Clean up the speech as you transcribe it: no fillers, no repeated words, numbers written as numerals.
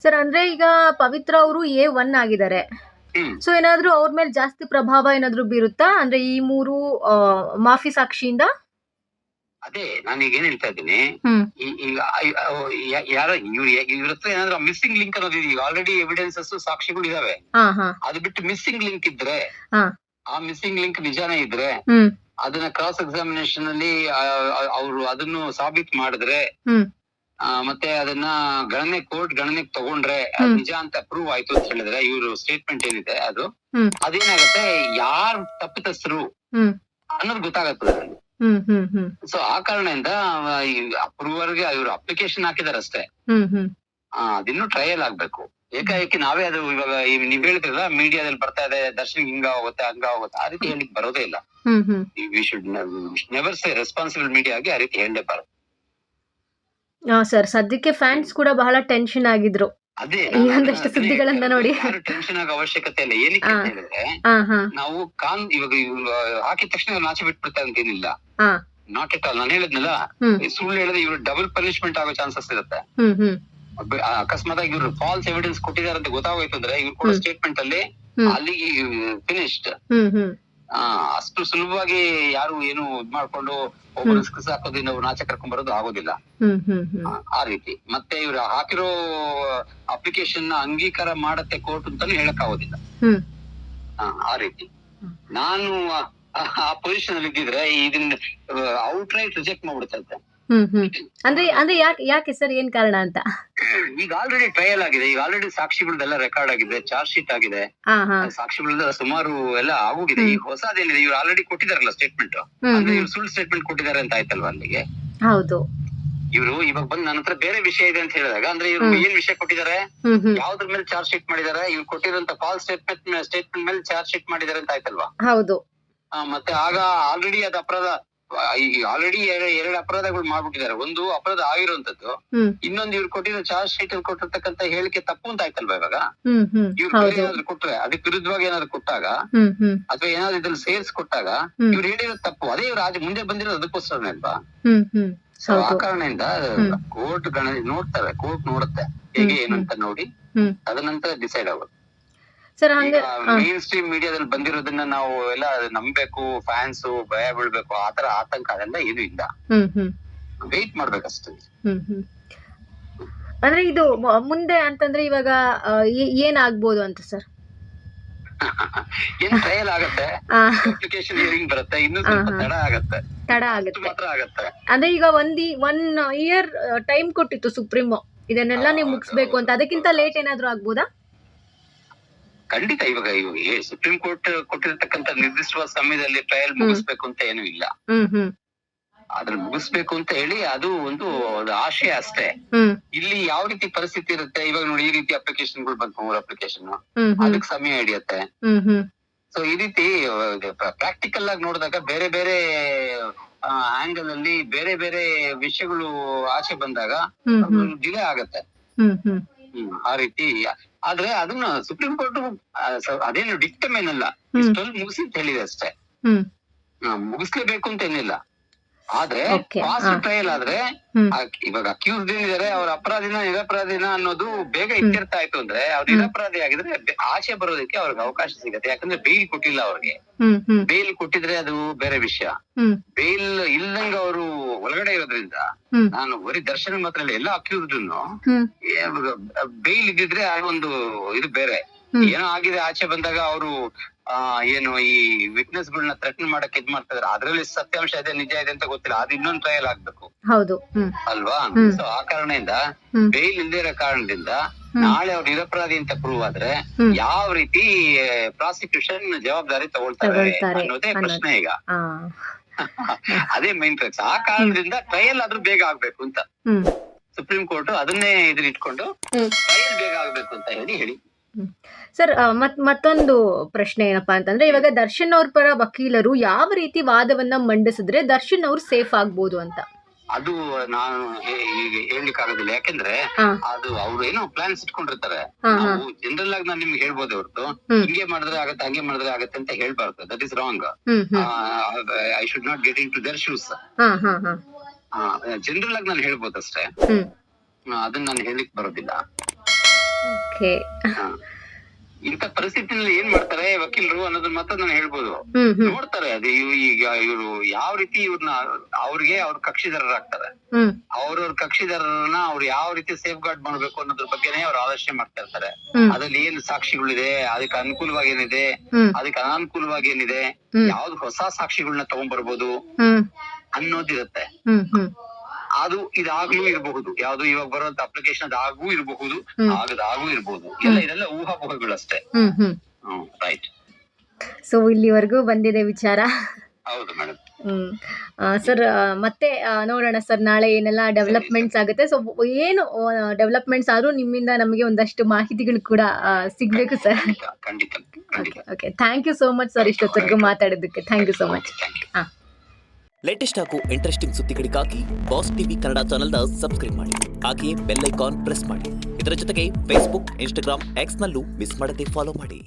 Sir ಅಂದ್ರೆ ಈಗ ಪವಿತ್ರ ಅವರು A1 ಆಗಿದ್ದಾರೆ. ಹ್ಮ್ ಸೊ ಏನಾದ್ರೂ ಅವ್ರ ಮೇಲೆ ಜಾಸ್ತಿ ಪ್ರಭಾವ ಏನಾದ್ರೂ ಬೀರುತ್ತಾ ಅಂದ್ರೆ ಈ ಮೂರು ಮಾಫಿ ಸಾಕ್ಷಿಯಿಂದ? ಅದೇ ನಾನು ಈಗ ಏನ್ ಹೇಳ್ತಾ ಇದ್ದೀನಿ. ಹ್ಮ್ ಈಗ ಯಾರ ಇವ್ರ ಹತ್ರ ಏನಾದ್ರು ಮಿಸ್ಸಿಂಗ್ ಲಿಂಕ್ ಅನ್ನೋದು ಈಗ ಆಲ್ರೆಡಿ ಎವಿಡೆನ್ಸಸ್ ಸಾಕ್ಷಿಗಳು ಇದಾವೆ. ಹಾ ಹಾ ಅದು ಬಿಟ್ಟು ಮಿಸ್ಸಿಂಗ್ ಲಿಂಕ್ ಇದ್ರೆ, ಹಾ ಆ ಮಿಸ್ಸಿಂಗ್ ಲಿಂಕ್ ನಿಜಾನೇ ಇದ್ರೆ ಹ್ಮ್ ಅದನ್ನ ಕ್ರಾಸ್ ಎಕ್ಸಾಮಿನೇಷನ್ ಅಲ್ಲಿ ಅವರು ಅದನ್ನು ಸಾಬೀತ್ ಮಾಡಿದ್ರೆ, ಹ್ಮ್ ಮತ್ತೆ ಅದನ್ನ ಕೋರ್ಟ್ ಗಣನೆಗೆ ತಗೊಂಡ್ರೆ ಅದ್ ನಿಜ ಅಂತ ಪ್ರೂವ್ ಆಯ್ತು ಅಂತ ಹೇಳಿದ್ರೆ, ಇವ್ರು ಸ್ಟೇಟ್ಮೆಂಟ್ ಏನಿದೆ ಅದು ಹ್ಮ್ ಅದೇನಾಗತ್ತೆ, ಯಾರ್ ತಪ್ಪಿತಸ್ಥರು ಹ್ಮ್ ಅನ್ನೋದು ಗೊತ್ತಾಗತ್ತದೆ. ಹ್ಮ್ ಹ್ಮ್ ಹ್ಮ್ ಸೊ ಆ ಕಾರಣದಿಂದ ಅಪ್ರೂವರ್ಗೆ ಇವ್ರು ಅಪ್ಲಿಕೇಶನ್ ಹಾಕಿದಾರೆ ಅಷ್ಟೇ. ಹ್ಮ್ ಹ್ಮ್ ಅದಿನ್ನೂ ಟ್ರಯಲ್ ಆಗ್ಬೇಕು. ಏಕಾಏಕಿ ನಾವೇ ಅದು ಇವಾಗ ನೀವ್ ಹೇಳಿದ್ರಲ್ಲ ಮೀಡಿಯಾದಲ್ಲಿ ಬರ್ತಾ ಇದೆ, ದರ್ಶನ್ ಹಿಂಗ ಹೋಗುತ್ತೆ ಹಂಗ ಹೋಗುತ್ತೆ, ಆ ರೀತಿ ಹೇಳಿಕ್ ಬರೋದೇ ಇಲ್ಲ. Hmm hmm we should never say responsible ಮೀಡಿಯಾಗೆ ಆ ರೀತಿ ಹೇಳಲೇಬಾರದು. ಸರ್ ಸದ್ಯಕ್ಕೆ ಫ್ಯಾನ್ಸ್ ಕೂಡ ಬಹಳ ಟೆನ್ಷನ್ ಆಗಿದ್ರು ಅದೇ ಈ ಒಂದಷ್ಟು ಸುದ್ದಿಗಳನ್ನ ನೋಡಿ. ಯಾರು ಟೆನ್ಷನ್ ಆಗೋ ಅವಶ್ಯಕತೆ ಇಲ್ಲ. ಏನಕ್ಕೆ ಅಂತ ಹೇಳಿದ್ರೆ, ಹಾ ಹಾ ನಾವು ಇವಾಗ ಹಾಕಿದ ತಕ್ಷಣ ಇವ್ರು ಆಚೆ ಬಿಟ್ಬಿಡ್ತಾರೆ ಅಂತ ಏನಿಲ್ಲ. ಹಾ ನಾಟ್ ಎಟ್ ಆಲ್. ನಾನು ಹೇಳಿದ್ನಲ್ಲ, ಹ್ಮ್ ಸುಳ್ಳು ಹೇಳಿದ್ರೆ ಇವ್ರು ಡಬಲ್ ಪನಿಷ್ಮೆಂಟ್ ಆಗೋ ಚಾನ್ಸಸ್ ಇರುತ್ತೆ. ಹ್ಮ್ ಹ್ಮ್ ಅಕಸ್ಮಾತ್ ಆಗಿ ಇವ್ರು ಫಾಲ್ಸ್ ಎವಿಡೆನ್ಸ್ ಕೊಟ್ಟಿದ್ದಾರೆ ಅಂತ ಗೊತ್ತಾಗೋಯ್ತು ಅಂದ್ರೆ, ಇವ್ರು ಕೊಡೋ ಸ್ಟೇಟ್ಮೆಂಟ್ ಅಲ್ಲಿ ಅಲ್ಲಿ ಫಿನಿಶ್ಡ್. ಹ್ಮ್ ಹ್ಮ್ ಅಷ್ಟು ಸುಲಭವಾಗಿ ಯಾರು ಏನು ಇದ್ ಮಾಡ್ಕೊಂಡು ಒಬ್ಬರು ಹಾಕೋದು ಇನ್ನೊಬ್ರು ನಾಚೆ ಕರ್ಕೊಂಡ್ ಬರೋದು ಆಗೋದಿಲ್ಲ. ಹ್ಮ್ ಹ್ಮ್ ಹ್ಮ್ ಆ ರೀತಿ ಮತ್ತೆ ಇವ್ರು ಹಾಕಿರೋ ಅಪ್ಲಿಕೇಶನ್ ನ ಅಂಗೀಕಾರ ಮಾಡತ್ತೆ ಕೋರ್ಟ್ ಅಂತಾನು ಹೇಳಕ್ ಆಗೋದಿಲ್ಲ. ಹ್ಮ್ ಆ ರೀತಿ ನಾನು ಆ ಪೊಸಿಷನ್ ಅಲ್ಲಿ ಇದ್ದಿದ್ರೆ ಇದನ್ನ ಔಟ್ ರೈಟ್ ರಿಜೆಕ್ಟ್ ಮಾಡ್ಬಿಡ್ತಾ. ಹ್ಮ್ ಹ್ಮ್ ಅಂದ್ರೆ ಯಾಕೆ ಸರ್ ಏನ್ ಕಾರಣ ಅಂತ? ಈಗ ಆಲ್ರೆಡಿ ಟ್ರಯಲ್ ಆಗಿದೆ, ಈಗ ಆಲ್ರೆಡಿ ಸಾಕ್ಷಿಗಳದೆಲ್ಲ ರೆಕಾರ್ಡ್ ಆಗಿದೆ, ಚಾರ್ಜ್ ಶೀಟ್ ಆಗಿದೆ, ಸಾಕ್ಷಿಗಳೆಲ್ಲ ಸುಮಾರು ಎಲ್ಲ ಆಗೋಗಿದೆ. ಈಗ ಹೊಸದೇನಿದೆ, ಇವ್ರು ಆಲ್ರೆಡಿ ಕೊಟ್ಟಿದಾರಲ್ಲ ಸ್ಟೇಟ್ಮೆಂಟ್, ಅಂದ್ರೆ ಇವ್ರು ಸುಳ್ಳು ಸ್ಟೇಟ್ಮೆಂಟ್ ಕೊಟ್ಟಿದ್ದಾರೆ ಅಂತ ಆಯ್ತಲ್ವಾ ಅಲ್ಲಿಗೆ. ಹೌದು, ಇವರು ಇವಾಗ ಬಂದ್ ನನ್ನ ಹತ್ರ ಬೇರೆ ವಿಷಯ ಇದೆ ಅಂತ ಹೇಳಿದಾಗ, ಅಂದ್ರೆ ಇವ್ರು ಏನ್ ವಿಷಯ ಕೊಟ್ಟಿದ್ದಾರೆ, ಯಾವ್ದ್ರ ಮೇಲೆ ಚಾರ್ಜ್ ಶೀಟ್ ಮಾಡಿದ್ದಾರೆ, ಇವ್ರು ಕೊಟ್ಟಿರೋಂತ ಫಾಲ್ಸ್ ಸ್ಟೇಟ್ಮೆಂಟ್ ಮೇಲೆ ಚಾರ್ಜ್ ಶೀಟ್ ಮಾಡಿದ್ದಾರೆ ಅಂತ ಆಯ್ತಲ್ವಾ. ಹೌದು, ಮತ್ತೆ ಆಗ ಆಲ್ರೆಡಿ ಅದು ಅಪರಾಧ, ಆಲ್ರೆಡಿ ಎರಡು ಅಪರಾಧಗಳು ಮಾಡ್ಬಿಟ್ಟಿದ್ದಾರೆ. ಒಂದು ಅಪರಾಧ ಆಗಿರುವಂತದ್ದು, ಇನ್ನೊಂದು ಇವ್ರು ಕೊಟ್ಟಿರೋ ಚಾರ್ಜ್ ಶೀಟ್ ಅಲ್ಲಿ ಕೊಟ್ಟಿರ್ತಕ್ಕಂತ ಹೇಳಿಕೆ ತಪ್ಪು ಅಂತ ಆಯ್ತಲ್ವಾ. ಇವಾಗ ಇವ್ರು ಏನಾದ್ರು ಕೊಟ್ರೆ, ಅದಕ್ಕೆ ವಿರುದ್ಧವಾಗಿ ಏನಾದ್ರು ಕೊಟ್ಟಾಗ ಅಥವಾ ಏನಾದ್ರು ಇದ್ರಲ್ಲಿ ಸೇರ್ಸ್ ಕೊಟ್ಟಾಗ ಇವ್ರು ಹೇಳಿರೋದು ತಪ್ಪು. ಅದೇ ಇವ್ರು ಮುಂದೆ ಬಂದಿರೋದು ಅದಕ್ಕೋಸ್ಕರನೇ ಅಲ್ವಾ. ಸೊ ಆ ಕಾರಣದಿಂದ ಕೋರ್ಟ್ ನೋಡ್ತವೆ, ಕೋರ್ಟ್ ನೋಡುತ್ತೆ ಹೇಗೆ ಏನು ಅಂತ ನೋಡಿ ತದನಂತರ ಡಿಸೈಡ್ ಆಗೋದು. ಮೇನ್ ಸ್ಟ್ರೀಮ್ ಮೀಡಿಯಾದಲ್ಲಿ ಬಂದಿರೋದನ್ನ ನಾವು ಎಲ್ಲ ನಂಬಬೇಕು, ಫ್ಯಾನ್ಸ್ ಭಯ ಬೀಳ್ಬೇಕು, ಆತರ ಆತಂಕ ಅದೆಲ್ಲ ಏನು ಇಲ್ಲ. ವೇಟ್ ಮಾಡ್ಬೇಕಷ್ಟೇ. ಅಂದ್ರೆ ಇದು ಮುಂದೆ ಅಂತಂದ್ರೆ ಇವಾಗ ಏನಾಗ್ಬೋದು ಅಂತ ಸರ್? ಏನ್ ಟ್ರಯಲ್ ಆಗತ್ತೆ, ಅಪ್ಲಿಕೇಶನ್ ಹಿಯರಿಂಗ್ ಬರುತ್ತೆ, ಇನ್ನು ಸ್ವಲ್ಪ ತಡ ಆಗತ್ತೆ ಮಾತ್ರ ಆಗತ್ತೆ. ಅಂದ್ರೆ ಈಗ ಒನ್ ಇಯರ್ ಟೈಮ್ ಕೊಟ್ಟಿತ್ತು ಸುಪ್ರೀಂ, ಇದನ್ನೆಲ್ಲ ನೀವು ಮುಗಿಸ್ಬೇಕು ಅಂತ. ಅದಕ್ಕಿಂತ ಲೇಟ್ ಏನಾದ್ರು ಆಗ್ಬೋದಾ? ಖಂಡಿತ. ಇವಾಗ ಸುಪ್ರೀಂ ಕೋರ್ಟ್ ಕೊಟ್ಟಿರ್ತಕ್ಕಂತ ನಿರ್ದಿಷ್ಟವಾದ ಸಮಯದಲ್ಲಿ ಟ್ರಯಲ್ ಮುಗಿಸ್ಬೇಕು ಅಂತ ಏನು ಇಲ್ಲ. ಅದ್ರಲ್ಲಿ ಮುಗಿಸ್ಬೇಕು ಅಂತ ಹೇಳಿ ಅದು ಒಂದು ಆಶಯ ಅಷ್ಟೇ. ಇಲ್ಲಿ ಯಾವ ರೀತಿ ಪರಿಸ್ಥಿತಿ ಇರುತ್ತೆ, ಇವಾಗ ನೋಡಿ ಈ ರೀತಿ ಅಪ್ಲಿಕೇಶನ್ಗಳು ಬಂತು, 3 ಅಪ್ಲಿಕೇಶನ್, ಅದಕ್ಕೆ ಸಮಯ ಹಿಡಿಯತ್ತೆ. ಸೊ ಈ ರೀತಿ ಪ್ರಾಕ್ಟಿಕಲ್ ಆಗಿ ನೋಡಿದಾಗ ಬೇರೆ ಬೇರೆ ಆಂಗಲ್ ಅಲ್ಲಿ ಬೇರೆ ಬೇರೆ ವಿಷಯಗಳು ಆಚೆ ಬಂದಾಗ ಡಿಲೇ ಆಗತ್ತೆ. ಆ ರೀತಿ. ಆದ್ರೆ ಅದನ್ನ ಸುಪ್ರೀಂ ಕೋರ್ಟ್ ಅದೇನು ಡಿಕ್ಟಮ್ ಏನಲ್ಲ, ಇಷ್ಟೊಂದು ಮುಗಿಸಿ ಅಂತ ಹೇಳಿದೆ ಅಷ್ಟೇ. ಮುಗಿಸ್ಲೇಬೇಕು ಅಂತ ಏನಿಲ್ಲ. ಆದ್ರೆ ಫಾಸ್ಟ್ ಟ್ರಯಲ್ ಆದ್ರೆ ಇವಾಗ ಅಕ್ಯೂಸ್ಡ್ ಏನಿದ್ದಾರೆ ಅವ್ರ ಅಪರಾಧಿನ ನಿರಪರಾಧಿನ ಅನ್ನೋದು ಬೇಗ ಇತ್ಯರ್ಥ ಆಯ್ತು ಅಂದ್ರೆ, ಅವ್ರು ನಿರಪರಾಧಿ ಆಗಿದ್ರೆ ಆಚೆ ಬರೋದಕ್ಕೆ ಅವ್ರಿಗೆ ಅವಕಾಶ ಸಿಗತ್ತೆ. ಯಾಕಂದ್ರೆ ಬೇಲ್ ಕೊಟ್ಟಿಲ್ಲ ಅವ್ರಿಗೆ. ಬೇಲ್ ಕೊಟ್ಟಿದ್ರೆ ಅದು ಬೇರೆ ವಿಷಯ. ಬೇಲ್ ಇಲ್ಲಂಗ ಅವರು ಒಳಗಡೆ ಇರೋದ್ರಿಂದ, ನಾನು ಬರೀ ದರ್ಶನ ಮಾತ್ರ ಇಲ್ಲ, ಎಲ್ಲ ಅಕ್ಯೂಸ್ಡ್ ಬೇಲ್ ಇದ್ದಿದ್ರೆ ಒಂದು ಇದು ಬೇರೆ. ಏನೋ ಆಗಿದೆ ಆಚೆ ಬಂದಾಗ ಅವರು ಏನು ಈ ವಿಟ್ನೆಸ್ ಗಳನ್ನ ಥ್ರೆಟನ್ ಮಾಡಕ್ ಇದ್ ಮಾಡ್ತಿದಾರೆ, ಅದ್ರಲ್ಲಿ ಸತ್ಯಾಂಶ ಇದೆ ನಿಜ ಇದೆ ಅಂತ ಗೊತ್ತಿಲ್ಲ, ಅದು ಇನ್ನೊಂದು ಟ್ರಯಲ್ ಆಗ್ಬೇಕು. ಹೌದು ಅಲ್ವಾ. ಸೊ ಆ ಕಾರಣದಿಂದ ಬೇಲ್ ಇಲ್ದೇ ಇರೋ ಕಾರಣದಿಂದ ನಾಳೆ ಅವ್ರು ನಿರಪರಾಧಿ ಅಂತ ಪ್ರೂವ್ ಆದ್ರೆ ಯಾವ ರೀತಿ ಪ್ರಾಸಿಕ್ಯೂಷನ್ ಜವಾಬ್ದಾರಿ ತಗೊಳ್ತಾರೆ ಅನ್ನೋದೇ ಪ್ರಶ್ನೆ ಈಗ. ಅದೇ ಮೈನ್ ಟ್ರಕ್ಸ್. ಆ ಕಾರಣದಿಂದ ಟ್ರಯಲ್ ಆದ್ರೂ ಬೇಗ ಆಗ್ಬೇಕು ಅಂತ ಸುಪ್ರೀಂ ಕೋರ್ಟ್ ಅದನ್ನೇ ಇಟ್ಕೊಂಡು ಟ್ರಯಲ್ ಬೇಗ ಆಗ್ಬೇಕು ಅಂತ ಹೇಳಿ ಸರ್, ಮತ್ತೊಂದು ಪ್ರಶ್ನೆ ಏನಪ್ಪಾ ಅಂತಂದ್ರೆ, ಇವಾಗ ದರ್ಶನ್ ಅವ್ರ ಪರ ವಕೀಲರು ಯಾವ ರೀತಿ ವಾದವನ್ನ ಮಂಡಿಸಿದ್ರೆ ದರ್ಶನ್ ಅವ್ರು ಸೇಫ್ ಆಗ್ಬೋದು ಅಂತ? ಅದು ನಾನು ಹೇಳ್ಲಿಕ್ಕೆ ಆಗೋದಿಲ್ಲ. ಯಾಕಂದ್ರೆ ಅದು ಅವ್ರು ಏನೋ ಪ್ಲಾನ್ಸ್ ಇಟ್ಕೊಂಡಿರ್ತಾರೆ. ಜನರಲ್ ಆಗಿ ನಾನು ನಿಮ್ಗೆ ಹೇಳ್ಬೋದು ಹೊರತು ಹಿಂಗೆ ಮಾಡಿದ್ರೆ ಆಗತ್ತೆ ಹಂಗೆ ಮಾಡಿದ್ರೆ ಆಗತ್ತೆ ಅಂತ ಹೇಳ್ಬಾರ್ದು. That is wrong. I should not get into their shoes. General ಆಗಿ ನಾನು ಹೇಳ್ಬೋದು ಅಷ್ಟೇ, ಅದನ್ನ ನಾನು ಹೇಳಿಕ್ ಬರೋದಿಲ್ಲ. ಓಕೆ. ಇಂಥ ಪರಿಸ್ಥಿತಿನಲ್ಲಿ ಏನ್ ಮಾಡ್ತಾರೆ ವಕೀಲರು ಅನ್ನೋದನ್ನ ಮಾತ್ರ ನಾನು ಹೇಳ್ಬೋದು. ನೋಡ್ತಾರೆ ಅದು ಈಗ ಇವರು ಯಾವ ರೀತಿ ಇವ್ರನ್ನ ಅವ್ರಿಗೆ ಅವ್ರ ಕಕ್ಷಿದಾರರಾಗ್ತಾರೆ, ಅವ್ರವ್ರ ಕಕ್ಷಿದಾರರನ್ನ ಅವ್ರು ಯಾವ ರೀತಿ ಸೇಫ್ ಗಾರ್ಡ್ ಮಾಡ್ಬೇಕು ಅನ್ನೋದ್ರ ಬಗ್ಗೆನೇ ಅವ್ರು ಆಲೋಚನೆ ಮಾಡ್ತಾ ಇರ್ತಾರೆ. ಅದ್ರಲ್ಲಿ ಏನ್ ಸಾಕ್ಷಿಗಳಿದೆ, ಅದಕ್ಕೆ ಅನುಕೂಲವಾಗಿ ಏನಿದೆ, ಅದಕ್ಕೆ ಅನಾನುಕೂಲವಾಗಿ ಏನಿದೆ, ಯಾವ್ದು ಹೊಸ ಸಾಕ್ಷಿಗಳನ್ನ ತಗೊಂಡ್ಬರ್ಬೋದು ಅನ್ನೋದಿರುತ್ತೆ. ಅದು ಇದಾಗ್ಲೂ ಇರಬಹುದು, ಯಾವ್ದು ಇವಾಗ ಬರುವಂತ ಅಪ್ಲಿಕೇಶನ್ ಅದಾಗೂ ಇರಬಹುದು, ಆಗದಾಗೂ ಇರಬಹುದು. ಇದೆಲ್ಲ ಊಹಾಪೋಹಗಳಷ್ಟೇ. ರೈಟ್. ಸೊ ಇಲ್ಲಿವರೆಗೂ ಬಂದಿದೆ ವಿಚಾರ. ಹೌದು ಮೇಡಮ್. ಸರ್ ಮತ್ತೆ ನೋಡೋಣ ಸರ್ ನಾಳೆ ಏನೆಲ್ಲ ಡೆವಲಪ್ಮೆಂಟ್ಸ್ ಆಗುತ್ತೆ. ಸೊ ಏನು ಡೆವಲಪ್ಮೆಂಟ್ಸ್ ಆದ್ರೂ ನಿಮ್ಮಿಂದ ನಮಗೆ ಒಂದಷ್ಟು ಮಾಹಿತಿಗಳು ಕೂಡ ಸಿಗ್ಬೇಕು ಸರ್. ಖಂಡಿತ. Okay, thank you so much sir ಇಷ್ಟೊತ್ತರೆಗೂ ಮಾತಾಡೋದಕ್ಕೆ. Thank you so much. Latest ಹಾಗೂ ಇಂಟ್ರೆಸ್ಟಿಂಗ್ ಸುದ್ದಿಗಳಿಗಾಗಿ ಬಾಸ್ ಟಿವಿ ಕನ್ನಡ ಚಾನೆಲ್ನ ಸಬ್ಸ್ಕ್ರೈಬ್ ಮಾಡಿ. ಹಾಗೆಯೇ ಬೆಲ್ ಐಕಾನ್ ಪ್ರೆಸ್ ಮಾಡಿ. ಇದರ ಜೊತೆಗೆ ಫೇಸ್ಬುಕ್, ಇನ್ಸ್ಟಾಗ್ರಾಮ್, ಎಕ್ಸ್ನಲ್ಲೂ ಮಿಸ್ ಮಾಡದೆ ಫಾಲೋ ಮಾಡಿ.